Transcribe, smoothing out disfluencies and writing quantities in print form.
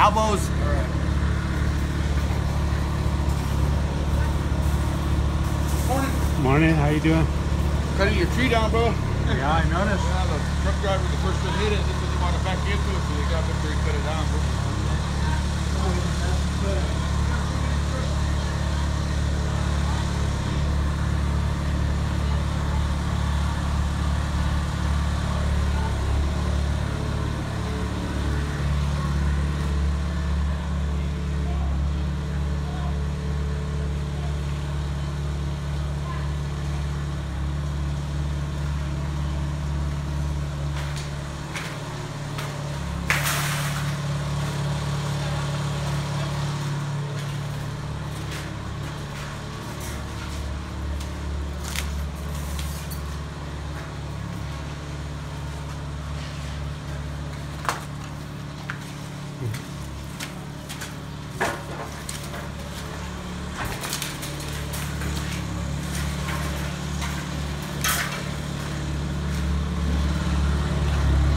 elbows. All right. Morning. Morning, how you doing? Cutting your tree down, bro. Yeah, I noticed. Yeah, the truck driver, the first one hit it, just didn't want to back into it, so they got up there and cut it down, bro. Mm-hmm.